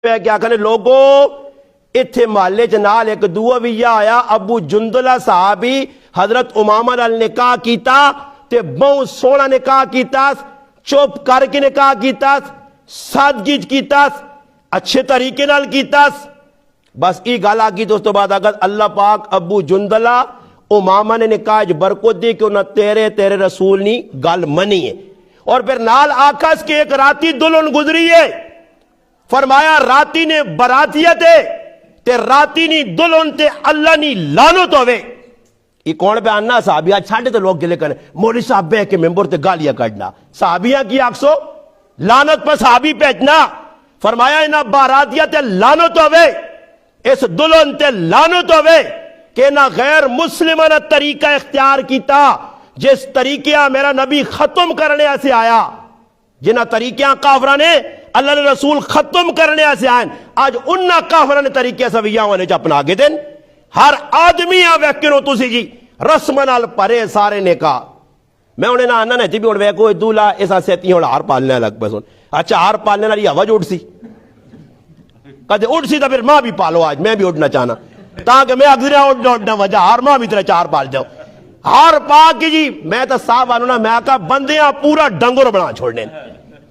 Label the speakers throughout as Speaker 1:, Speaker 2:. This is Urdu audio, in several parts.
Speaker 1: کیا کہنے لوگو اتھے محلے جنال ایک دعا ویہ آیا ابو جندلہ صحابی حضرت امامہ نال نکاح کیتا تے بہت سونا نکاح کیتا چوپ کر کے نکاح کیتا سادگی کیتا اچھے طریقے نال کیتا بس ای گالا کی دوستو بعد اگر اللہ پاک ابو جندلہ امامہ نے نکاح برکت دی کہ انہاں تیرے رسول نی گال منی ہے اور پھر نال آکاس کے ایک راتی دلہن گزری ہے فرمایا راتی نے براتیت ہے تے راتی نی دلہن تے اللہ نی لانت ہوئے یہ کون پہ آنا صحابیہ چھاڑے تے لوگ گلے کرنے مولی صاحب بے کے ممبر تے گالیاں کڑنا صحابیہ کی آکسو لانت پر صحابی پیچنا فرمایا انہا براتیت تے لانت ہوئے اس دلہن تے لانت ہوئے کہ نہ غیر مسلمانہ طریقہ اختیار کیتا جس طریقہ میرا نبی ختم کرنے سے آیا جنہ طریقہ کافرہ نے اللہ نے رسول ختم کرنے سے آئیں آج انہا کافرہ نے طریقہ سویہ ہونے جا اپنا آگے دن ہر آدمی آویکنو تو سی جی رسمنال پرے سارے نے کہا میں انہیں نہ آنا نہیں تھی بھی انہیں کوئی دولا ایسا سیتی ہیں ہار پالنے لگ بس اچھا ہار پالنے لگی آواز اٹھ سی کہتے اٹھ سی تو پھر ماں بھی پالو آج میں بھی اٹھنا چاہنا تاکہ میں اگزریا اٹھنا وجہ ہار ماں بھی ترہ چار پال جاؤ ہار پاک کی جی میں تو صاحب آنونا میں آکا بندیاں پورا ڈنگر بنا چھوڑنے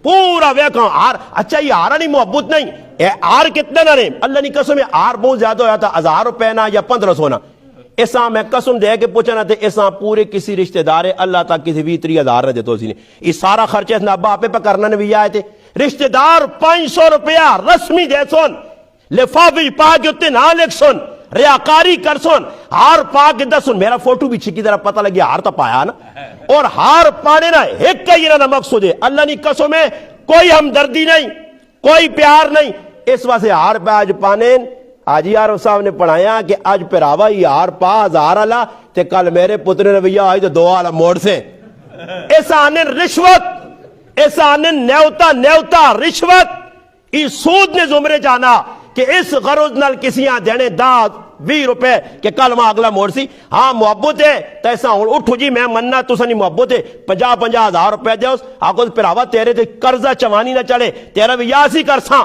Speaker 1: پورا ویکھاں ہار اچھا یہ ہارا نہیں محبت نہیں اے ہار کتنے نہ رہے اللہ نہیں قسم ہے ہار بہت زیادہ ہویا تھا 1000 روپے نا یا 1500 نا ایسا میں قسم دے کے پوچھنا تھے ایسا پورے کسی رشتہ دارے اللہ تک کسی بھی 3000 نہ دیتا اسی نے اس سارا خرچہ اس نے ابا پہ کرنا نے بھی آئے تھے رشتہ دار 500 روپیہ رسمی دے سن لفافی پاک اتنے نہ لکھ سن ریاکاری کر سن ہار پاک دے سن میرا فوٹو بھی چھکی طرح پتہ لگیا ہار تا پایا نا اور ہار پانے نا ایک کا یہ نا مقصود ہے اللہ نہیں قسم ہے کوئی ہمدردی نہیں کوئی پیار نہیں اس واسے ہار پہ آج پانے آج یار صاحب نے پڑھایا کہ آج پھر آوا یہ ہار پا 1000 اللہ تے کل میرے پتر رویہ آئی تو 2 والا موڑ سے ایسا آنے رشوت ایسا آنے نیوتا رشوت ای سود نے زمرے جانا کہ اس غرض نال کسی ہاں دینے 20 روپے کہ کل ماں اگلا موڑ سی ہاں محبت ہے تو ایسا اٹھو جی میں مننا تو سنی محبت ہے 50,000 روپے دے اس آگو پھر آوا تیرے تے قرضہ چوانی نہ چڑے تیرا بھی یاسی کر ساں